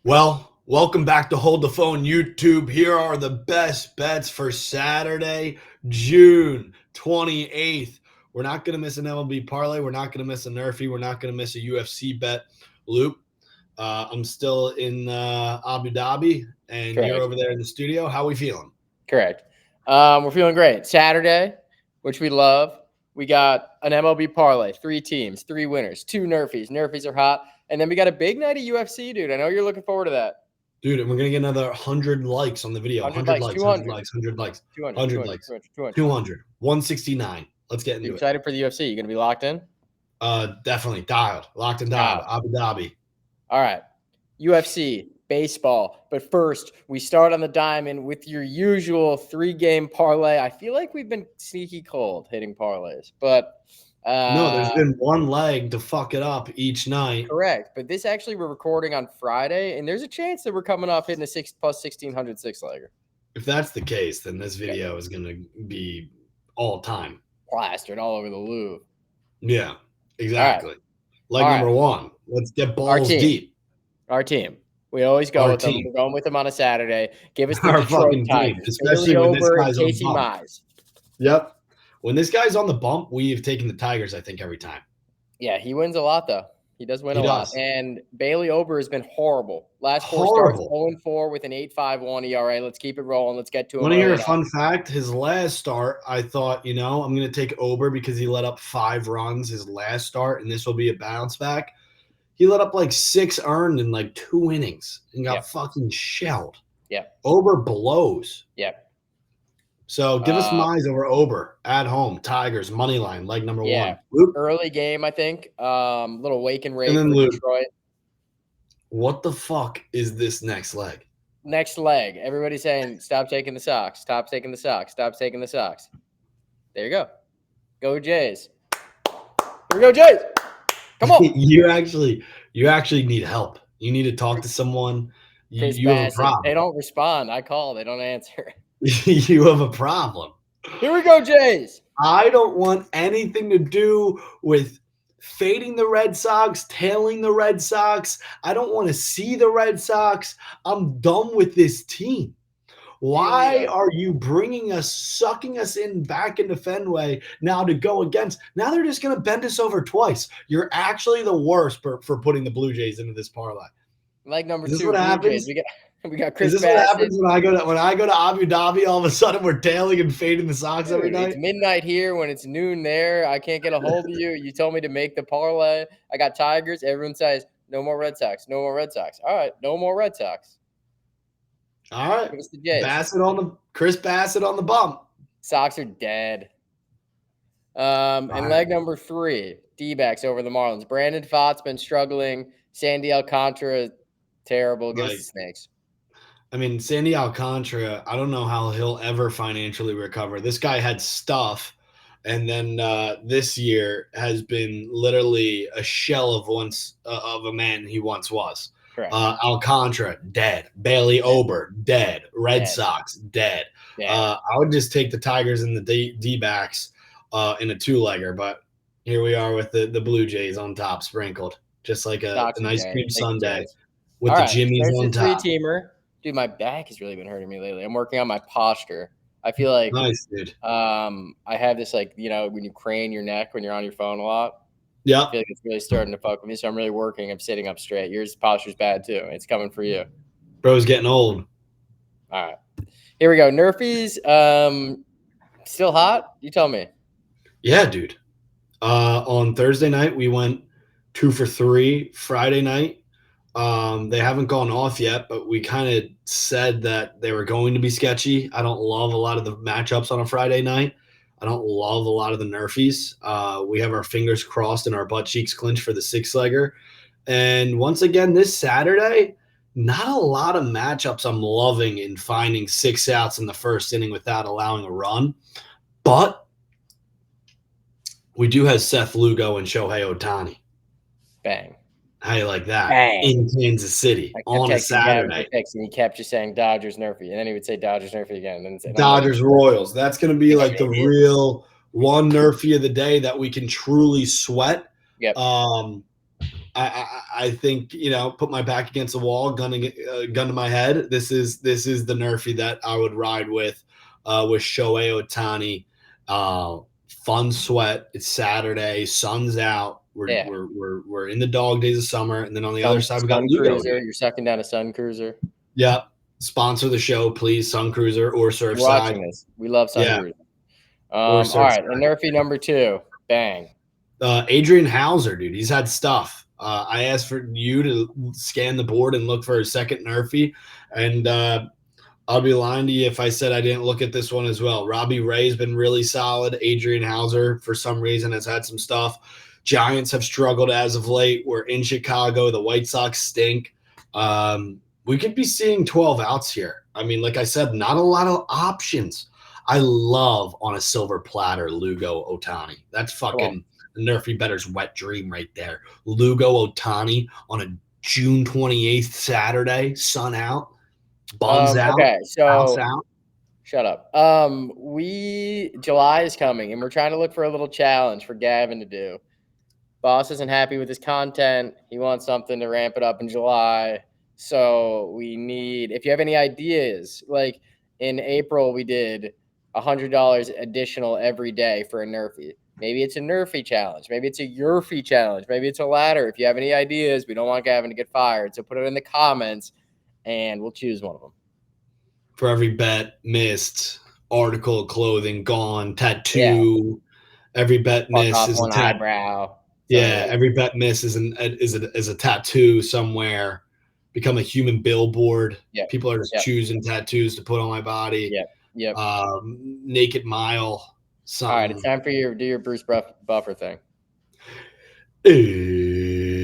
Well, welcome back to Hold the Phone YouTube. Here are the best bets for Saturday, June 28th. We're not going to miss an MLB parlay. We're not going to miss a NRFI. We're not going to miss a UFC bet. Loop, I'm still in Abu Dhabi, and Correct. you're over there in the studio. How are we feeling? Correct. We're feeling great. Saturday, which we love. We got an MLB parlay, 3 teams, 3 winners, 2 NRFIs. NRFIs are hot. And then we got a big night of UFC, dude. I know you're looking forward to that. Dude, and we're going to get another 100 likes on the video. 100 likes, 100 likes, 100 likes, 100 likes, 200. 200, 169. Let's get into You it. excited for the UFC? You going to be locked in? Definitely dialed, locked and dialed. Abu Dhabi. All right. UFC, baseball. But first, we start on the diamond with your usual 3-game parlay. I feel like we've been sneaky cold hitting parlays, but no, there's been one leg to fuck it up each night. Correct. But this actually, we're recording on Friday, and there's a chance that we're coming off hitting a 6 plus 1,600 6-legger. If that's the case, then this video is going to be all time. Plastered all over the Louvre. Yeah, exactly. Right. Leg number 1. Let's get balls deep. Our team. We always go with them. We're going with them on a Saturday. Give us the Our Detroit fucking Tigers. team, especially when this guy's on Casey the bump. Mize. Yep. When this guy's on the bump, we've taken the Tigers, I think, every time. Yeah, he wins a lot, though. He does win a lot. And Bailey Ober has been horrible. Last 4 starts, 0-4 with an 8.51 ERA. Let's keep it rolling. Let's get to him. Want to hear a fun fact? His last start, I thought, I'm going to take Ober because he let up 5 runs his last start, and this will be a bounce back. He let up like 6 earned in like 2 innings and got fucking shelled. Yeah. Ober blows. Yeah. So give us Mize over Ober at home. Tigers, money line, leg number 1. Loop. Early game, I think. Little wake and rake for Detroit. What the fuck is this next leg? Next leg. Everybody's saying, stop taking the socks. Stop taking the socks. Stop taking the socks. There you go. Go Jays. Here we go, Jays. Come on. you actually need help. You need to talk to someone. You have a problem. They don't respond. I call. They don't answer. You have a problem. Here we go, Jays. I don't want anything to do with fading the Red Sox, tailing the Red Sox. I don't want to see the Red Sox. I'm done with this team. Why are you bringing us, sucking us in back into Fenway now to go against? Now they're just going to bend us over twice. You're actually the worst for putting the Blue Jays into this parlay. Like number 2, what happens? We got Chris. Is this what happens when I go to Abu Dhabi? All of a sudden, we're tailing and fading the Sox every night. It's midnight here when it's noon there. I can't get a hold of you. You told me to make the parlay. I got Tigers. Everyone says no more Red Sox. No more Red Sox. All right, no more Red Sox. All right, Chris Bassett on the bump. Sox are dead. And leg number 3, D-backs over the Marlins. Brandon Pfaadt's been struggling. Sandy Alcantara, terrible. Give us the Snakes. I mean, Sandy Alcantara, I don't know how he'll ever financially recover. This guy had stuff, and then this year has been literally a shell of a man he once was. Correct. Alcantara, dead. Bailey Ober, dead. Red Sox, dead. I would just take the Tigers and the D-backs in a 2-legger, but here we are with the Blue Jays on top, sprinkled. Just like an ice cream sundae with the Jimmies on top. 3-teamer. Dude, my back has really been hurting me lately. I'm working on my posture. I feel like nice, dude. I have this, like, when you crane your neck when you're on your phone a lot. Yeah. I feel like it's really starting to fuck with me. So I'm really working. I'm sitting up straight. Your posture's bad too. It's coming for you. Bro's getting old. All right. Here we go. NRFIs. Still hot? You tell me. Yeah, dude. On Thursday night, we went 2 for 3. Friday night, they haven't gone off yet, but we kind of said that they were going to be sketchy. I don't love a lot of the matchups on a Friday night. I don't love a lot of the NRFIs. We have our fingers crossed and our butt cheeks clenched for the 6-legger. And once again, this Saturday, not a lot of matchups I'm loving in finding 6 outs in the first inning without allowing a run. But we do have Seth Lugo and Shohei Ohtani. Bang. How you like that? Bang. In Kansas City on a Saturday. And he kept just saying Dodgers NRFI, and then he would say Dodgers NRFI again. And then say Dodgers Royals. That's going to be like the real one NRFI of the day that we can truly sweat. Yep. I think, put my back against the wall, gun to my head. This is the Nerfy that I would ride with Shohei Ohtani. Fun sweat. It's Saturday. Sun's out. Yeah. We're in the dog days of summer, and then on the other side we got Sun Lugo. Cruiser. You're sucking down a Sun Cruiser. Yeah. Sponsor the show, please. Sun Cruiser or Surfside. You're watching this. We love Sun Cruiser. All right. And Nerfy number 2. Bang. Adrian Hauser, dude. He's had stuff. I asked for you to scan the board and look for a second Nerfy, and I'll be lying to you if I said I didn't look at this one as well. Robbie Ray's been really solid. Adrian Hauser, for some reason, has had some stuff. Giants have struggled as of late. We're in Chicago. The White Sox stink. We could be seeing 12 outs here. I mean, like I said, not a lot of options. I love on a silver platter Lugo Ohtani. That's fucking Nerfy better's wet dream right there. Lugo Ohtani on a June 28th Saturday, sun out, buns out. Okay, so out. Shut up. July is coming, and we're trying to look for a little challenge for Gavin to do. Boss isn't happy with his content. He wants something to ramp it up in July. So we need, if you have any ideas, like in April, we did $100 additional every day for a Nerfy. Maybe it's a Nerfy challenge. Maybe it's a Yerfy challenge. Maybe it's a ladder. If you have any ideas, we don't want Gavin to get fired. So put it in the comments, and we'll choose one of them. For every bet missed, article of clothing gone, tattoo. Yeah. Every bet missed is one eyebrow. Yeah, every bet missed is a tattoo somewhere. Become a human billboard. Yep. People are just choosing tattoos to put on my body. Yep. Naked mile. Something. All right, it's time for you to do your Bruce Buffer thing. Is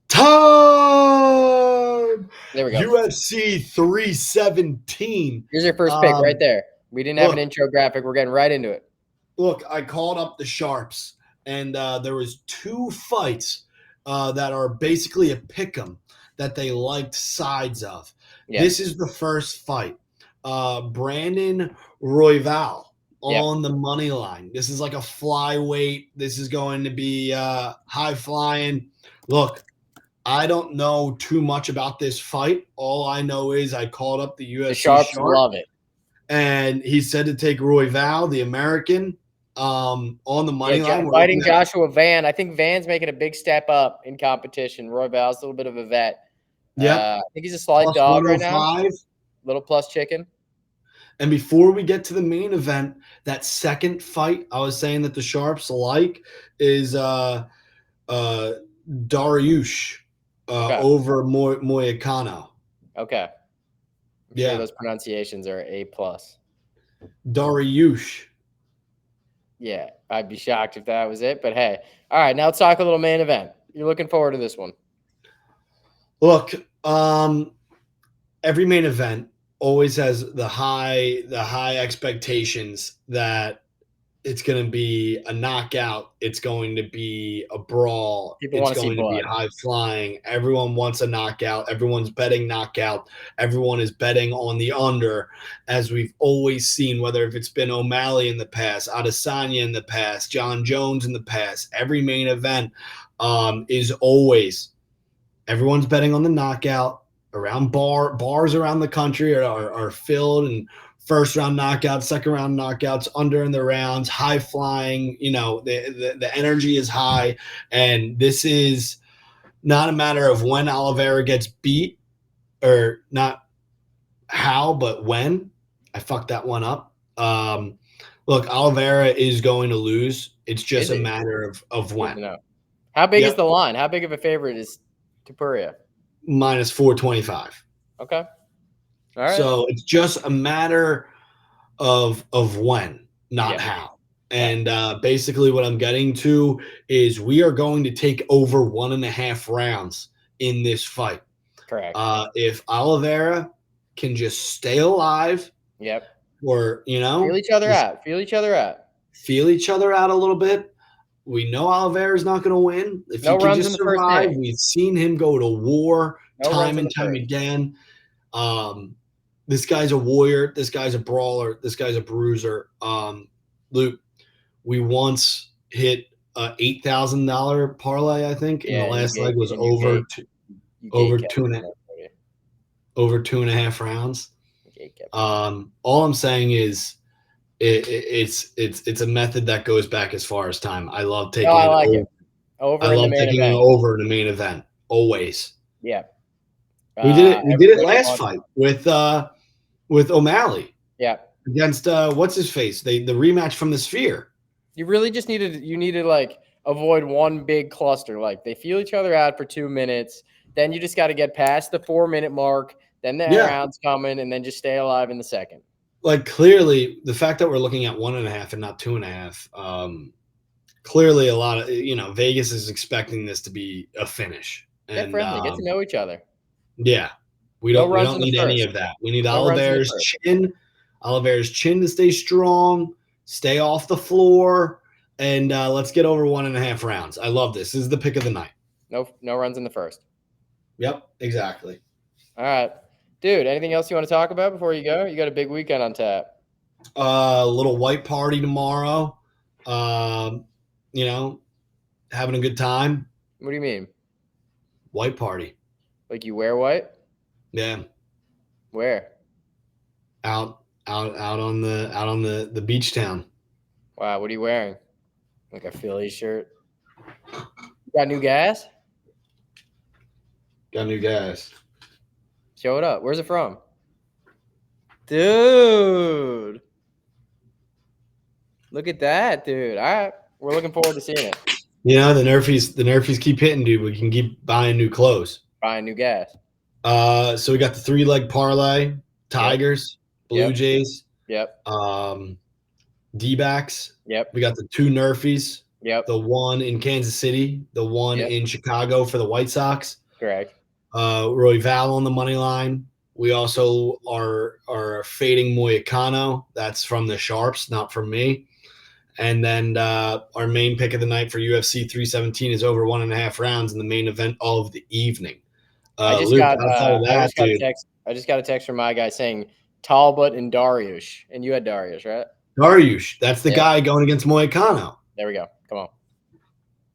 time. There we go. UFC 317. Here's your first pick right there. We didn't have an intro graphic. We're getting right into it. Look, I called up the Sharps, and there was 2 fights that are basically a pick'em that they liked sides of. Yeah. This is the first fight. Brandon Royval on the money line. This is like a flyweight. This is going to be high flying. Look, I don't know too much about this fight. All I know is I called up the UFC. The Sharps love it. And he said to take Royval, the American, on the money line. Fighting Joshua Van. I think Van's making a big step up in competition. Royval's a little bit of a vet. I think he's a slight plus dog right now. Little plus chicken. And before we get to the main event, that second fight I was saying that the Sharps like is Dariush over Moicano. Okay. I'm sure those pronunciations are A+. Dariush. Yeah, I'd be shocked if that was it. But hey, all right, now let's talk a little main event. You're looking forward to this one. Look, every main event always has the high expectations that it's going to be a knockout. It's going to be a brawl. It's going to be high flying. Everyone wants a knockout. Everyone's betting knockout. Everyone is betting on the under, as we've always seen, whether if it's been O'Malley in the past, Adesanya in the past, John Jones in the past. Every main event is always everyone's betting on the knockout. Around bars around the country are filled, and first round knockouts, second round knockouts, under in the rounds, high flying. The energy is high, and this is not a matter of when Oliveira gets beat, or not how, but when. I fucked that one up. Look, Oliveira is going to lose. It's just a matter of when. How big is the line? How big of a favorite is Topuria? Minus 425. Okay. All right. So it's just a matter of when, not how. And basically what I'm getting to is we are going to take over 1.5 rounds in this fight. Correct. If Oliveira can just stay alive. Or, feel each other out. Feel each other out a little bit. We know Oliveira's not going to win. If he can just survive, we've seen him go to war time and time again. This guy's a warrior. This guy's a brawler. This guy's a bruiser. Luke, we once hit $8,000 parlay, I think, and the last leg was over over two and a half rounds. All I'm saying is it's a method that goes back as far as time. I love taking over in the main event. over in the main event always. Yeah. We did it last fight with O'Malley. Yeah. Against what's his face? The rematch from the Sphere. You really just needed like avoid one big cluster. Like they feel each other out for 2 minutes. Then you just got to get past the 4-minute mark. Then the round's coming, and then just stay alive in the second. Like clearly, the fact that we're looking at 1.5 and not 2.5, clearly a lot of Vegas is expecting this to be a finish. Get friendly, get to know each other. Yeah, we don't need any of that. We need Oliveira's chin. Oliveira's chin to stay strong, stay off the floor, and let's get over 1.5 rounds. I love this. This is the pick of the night. No runs in the first. Yep, exactly. All right. Dude, anything else you want to talk about before you go? You got a big weekend on tap. A little white party tomorrow. Having a good time. What do you mean? White party. Like you wear white? Yeah. Where? Out on the beach town. Wow, what are you wearing? Like a Philly shirt? You got new gas? Got new gas. Show it up. Where's it from? Dude. Look at that, dude. All right. We're looking forward to seeing it. The Nerfies keep hitting, dude. We can keep buying new clothes. Buying new gas. So we got the 3-leg parlay, Tigers, Blue Jays. Yep. D-backs. Yep. We got the 2 Nerfies. Yep. The one in Kansas City, the one in Chicago for the White Sox. Correct. Roy Val on the money line. We also are fading Moicano. That's from the Sharps, not from me. And then our main pick of the night for UFC 317 is over 1.5 rounds in the main event of the evening. I just got a text from my guy saying Talbot and Dariush. And you had Dariush, right? Dariush. That's the guy going against Moicano. There we go. Come on.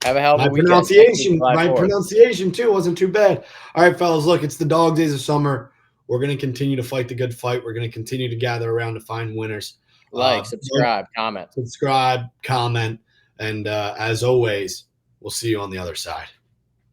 Have a hell of a weekend. My pronunciation, too, wasn't too bad. All right, fellas, look, it's the dog days of summer. We're going to continue to fight the good fight. We're going to continue to gather around to find winners. Subscribe, comment. And as always, we'll see you on the other side.